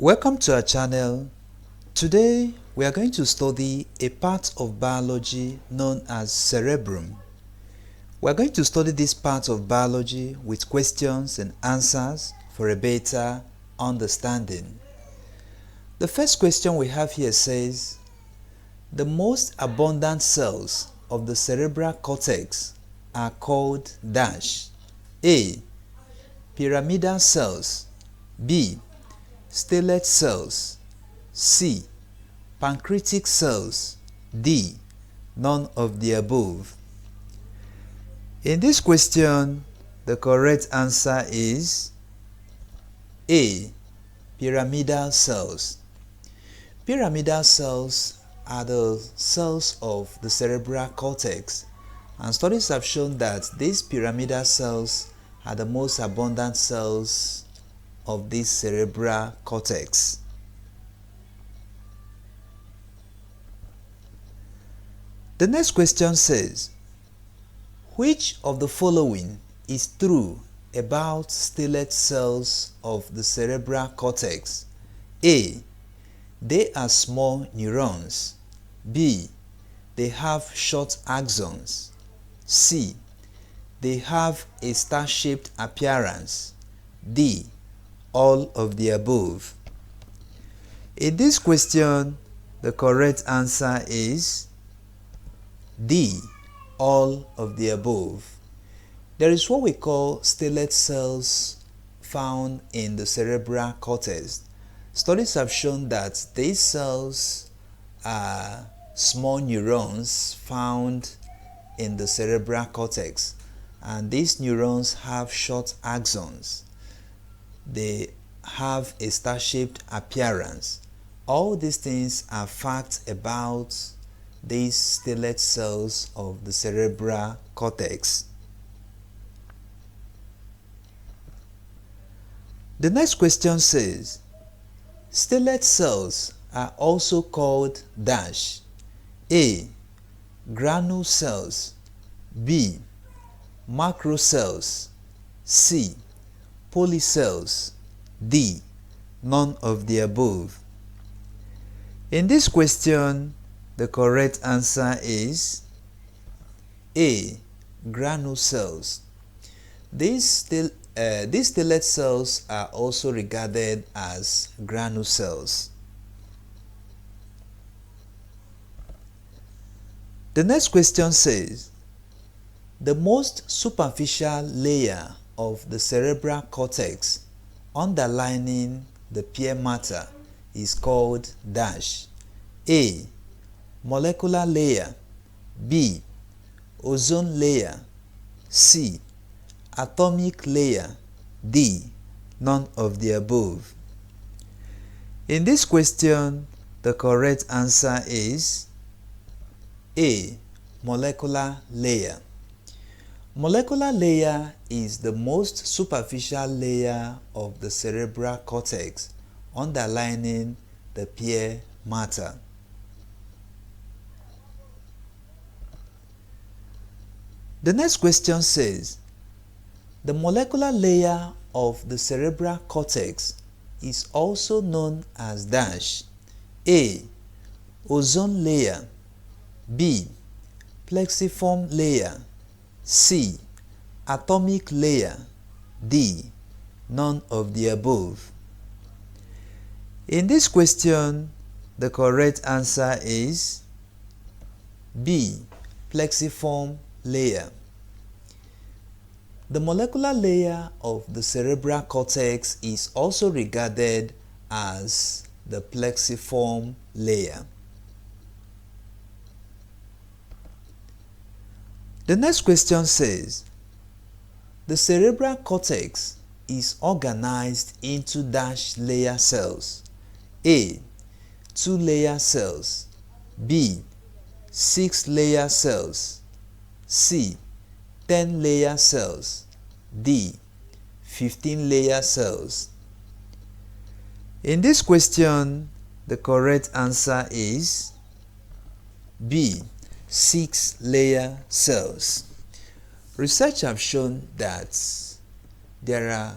Welcome to our channel. Today we are going to study a part of biology known as cerebrum. We are going to study this part of biology with questions and answers for a better understanding. The first question we have here says, the most abundant cells of the cerebral cortex are called dash. A. Pyramidal cells. B. Stellate cells. C. Pancreatic cells. D. None of the above. In this question, the correct answer is A. Pyramidal cells. Pyramidal cells are the cells of the cerebral cortex, and studies have shown that these pyramidal cells are the most abundant cells of this cerebral cortex. The next question says, which of the following is true about stellate cells of the cerebral cortex? A. They are small neurons. B. They have short axons. C. They have a star-shaped appearance. D. All of the above. In this question, the correct answer is D. All of the above. There is what we call stellate cells found in the cerebral cortex. Studies have shown that these cells are small neurons found in the cerebral cortex, and these neurons have short axons. They have a star-shaped appearance. All these things are facts about these stellate cells of the cerebral cortex. The next question says, stellate cells are also called dash. A. Granule cells. B. Macro cells. C. Polycells. D. None of the above. In this question, the correct answer is A. Granule cells. These stellate cells are also regarded as granule cells. The next question says, the most superficial layer of the cerebral cortex underlining the pure matter is called dash. A. Molecular layer. B. Ozone layer. C. Atomic layer. D. None of the above. In this question, the correct answer is A. Molecular layer. Molecular layer is the most superficial layer of the cerebral cortex underlining the pure matter. The next question says, the molecular layer of the cerebral cortex is also known as dash. A. Ozone layer. B. Plexiform layer. C. Atomic layer. D. None of the above. In this question, the correct answer is B. Plexiform layer. The molecular layer of the cerebral cortex is also regarded as the plexiform layer. The next question says, the cerebral cortex is organized into dash layer cells. A. 2-layer cells. B. 6-layer cells. C. 10-layer cells. D. 15-layer cells. In this question, the correct answer is B. 6-layer cells. Research have shown that there are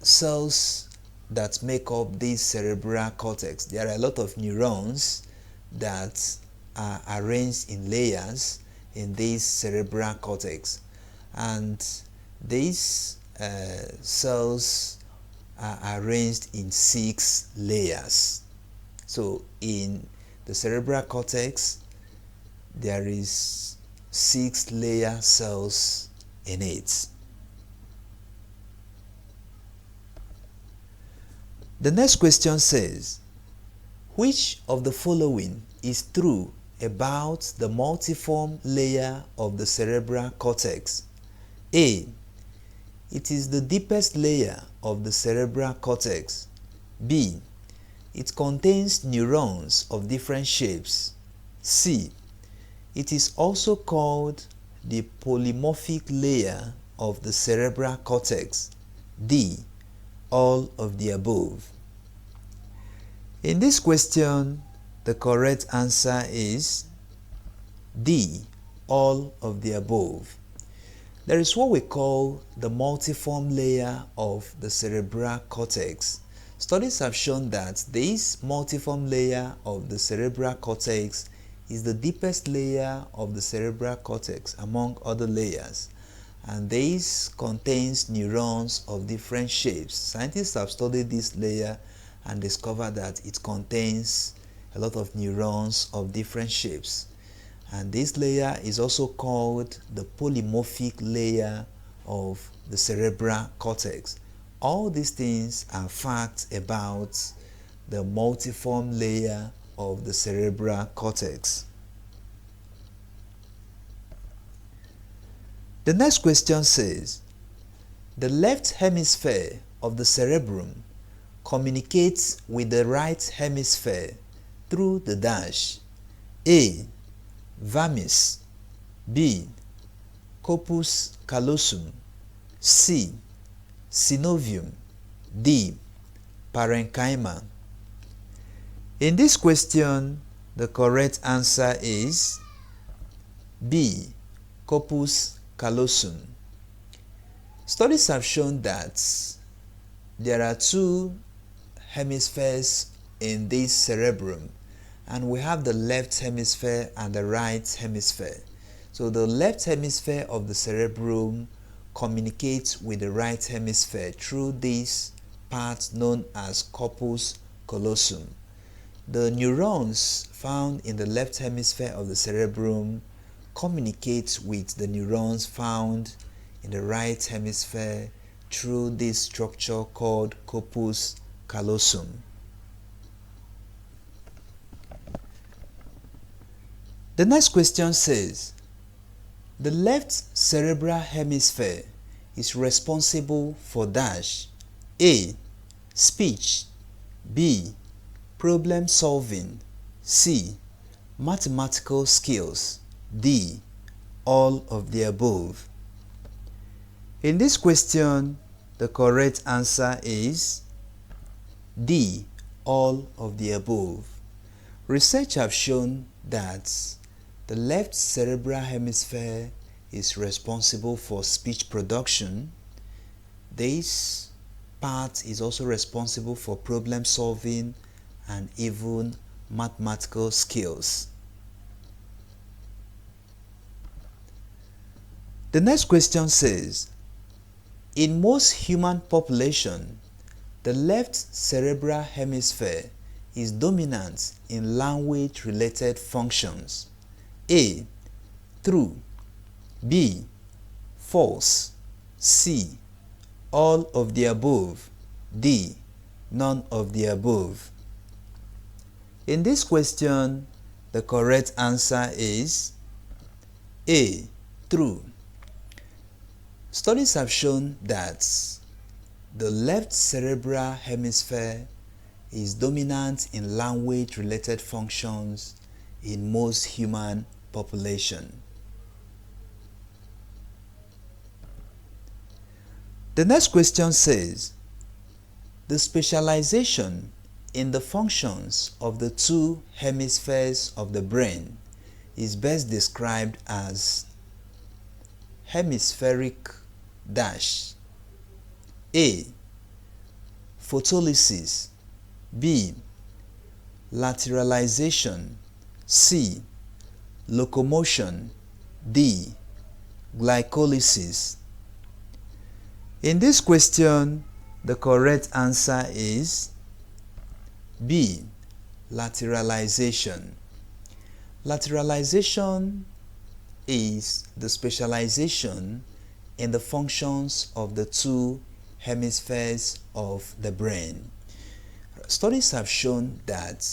cells that make up this cerebral cortex. There are a lot of neurons that are arranged in layers in this cerebral cortex, and these cells are arranged in 6 layers. So in the cerebral cortex there is 6 layer cells in it. The next question says, which of the following is true about the multiform layer of the cerebral cortex? A. It is the deepest layer of the cerebral cortex. B. It contains neurons of different shapes. C. It is also called the polymorphic layer of the cerebral cortex. D. All of the above. In this question, the correct answer is D. All of the above. There is what we call the multiform layer of the cerebral cortex. Studies have shown that this multiform layer of the cerebral cortex is the deepest layer of the cerebral cortex among other layers, and this contains neurons of different shapes. Scientists have studied this layer and discovered that it contains a lot of neurons of different shapes, and this layer is also called the polymorphic layer of the cerebral cortex. All these things are facts about the multiform layer of the cerebral cortex. The next question says, the left hemisphere of the cerebrum communicates with the right hemisphere through the dash. A. Vermis. B. Corpus callosum. C. Synovium. D. Parenchyma. In this question, the correct answer is B. Corpus callosum. Studies have shown that there are 2 hemispheres in this cerebrum, and we have the left hemisphere and the right hemisphere. So the left hemisphere of the cerebrum communicates with the right hemisphere through this part known as corpus callosum. The neurons found in the left hemisphere of the cerebrum communicate with the neurons found in the right hemisphere through this structure called corpus callosum. The next question says, the left cerebral hemisphere is responsible for dash. A. Speech. B. Problem solving. C. Mathematical skills. D. All of the above. In this question, the correct answer is D. All of the above. Research have shown that the left cerebral hemisphere is responsible for speech production. This part is also responsible for problem solving and even mathematical skills. The next question says, in most human population, the left cerebral hemisphere is dominant in language-related functions. A. True. B. False. C. All of the above. D. None of the above. In this question, the correct answer is A. True. Studies have shown that the left cerebral hemisphere is dominant in language-related functions in most human population. The next question says, the specialization in the functions of the 2 hemispheres of the brain is best described as hemispheric dash. A. photolysis, B. lateralization, C. locomotion, D. glycolysis. In this question, the correct answer is B. lateralization. Lateralization is the specialization in the functions of the two hemispheres of the brain. Studies have shown that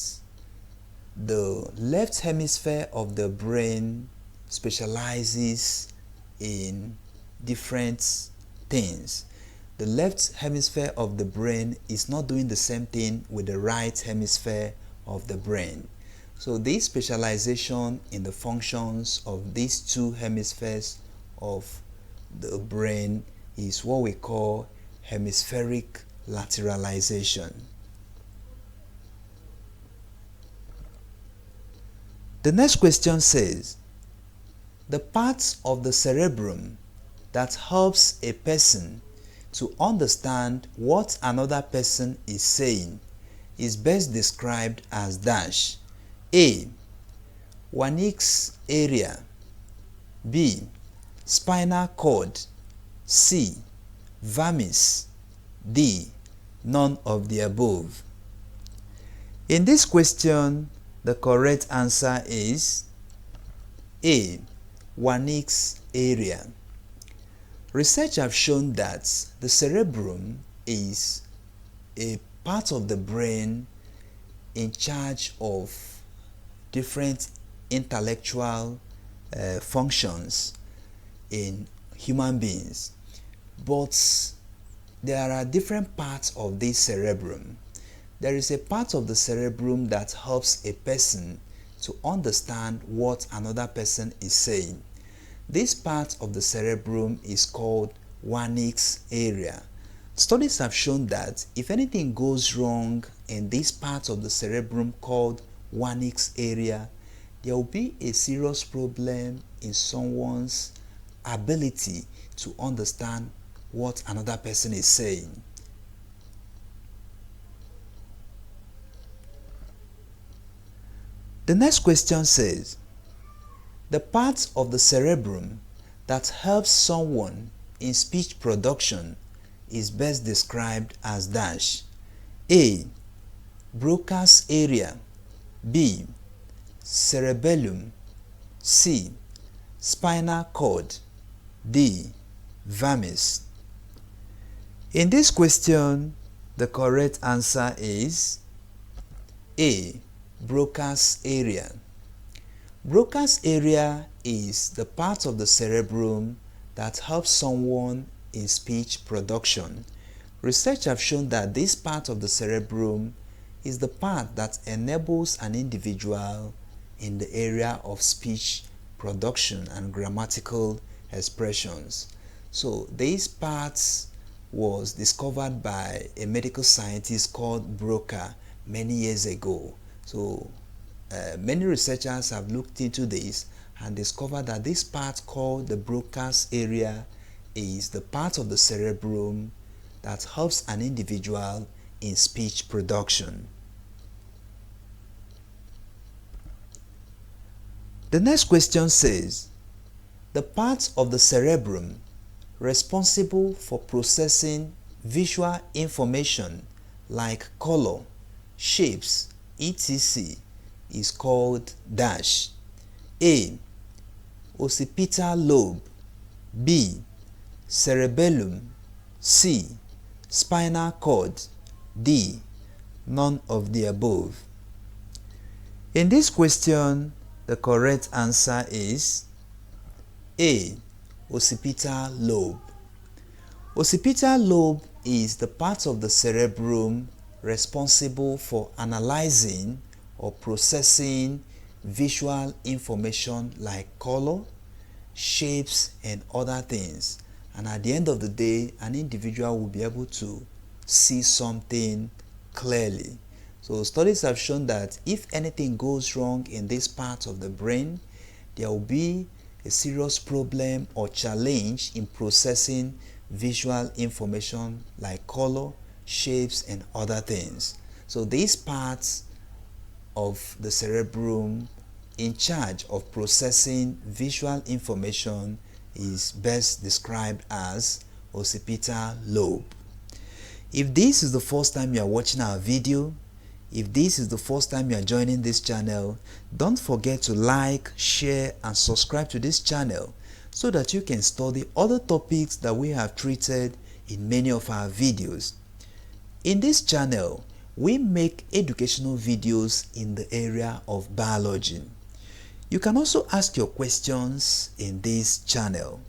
the left hemisphere of the brain specializes in different things. The left hemisphere of the brain is not doing the same thing with the right hemisphere of the brain. So this specialization in the functions of these two hemispheres of the brain is what we call hemispheric lateralization. The next question says, the part of the cerebrum that helps a person to understand what another person is saying is best described as dash. A. Wernicke's area, B. spinal cord, C. vermis, D. none of the above. In this question, the correct answer is A. Wernicke's area. Research have shown that the cerebrum is a part of the brain in charge of different intellectual functions in human beings. But there are different parts of this cerebrum. There is a part of the cerebrum that helps a person to understand what another person is saying. This part of the cerebrum is called Wernicke's area. Studies have shown that if anything goes wrong in this part of the cerebrum called Wernicke's area, there will be a serious problem in someone's ability to understand what another person is saying. The next question says, the part of the cerebrum that helps someone in speech production is best described as dash. A. Broca's area, B. cerebellum, C. spinal cord, D. vermis. In this question, the correct answer is A. Broca's area. Broca's area is the part of the cerebrum that helps someone in speech production. Research have shown that this part of the cerebrum is the part that enables an individual in the area of speech production and grammatical expressions. So this part was discovered by a medical scientist called Broca many years ago. So many researchers have looked into this and discovered that this part called the Broca's area is the part of the cerebrum that helps an individual in speech production. The next question says, the part of the cerebrum responsible for processing visual information like color, shapes, etc. is called dash. A. Occipital lobe, B. cerebellum, C. spinal cord, D. none of the above. In this question, the correct answer is A. Occipital lobe. Occipital lobe is the part of the cerebrum responsible for analyzing or processing visual information like color, shapes, and other things. And at the end of the day, an individual will be able to see something clearly. So studies have shown that if anything goes wrong in this part of the brain, there will be a serious problem or challenge in processing visual information like color, shapes, and other things. So these parts of the cerebrum in charge of processing visual information is best described as occipital lobe. If this is the first time you are watching our video, if this is the first time you are joining this channel, don't forget to like, share, and subscribe to this channel so that you can study other topics that we have treated in many of our videos. In this channel, we make educational videos in the area of biology. You can also ask your questions in this channel.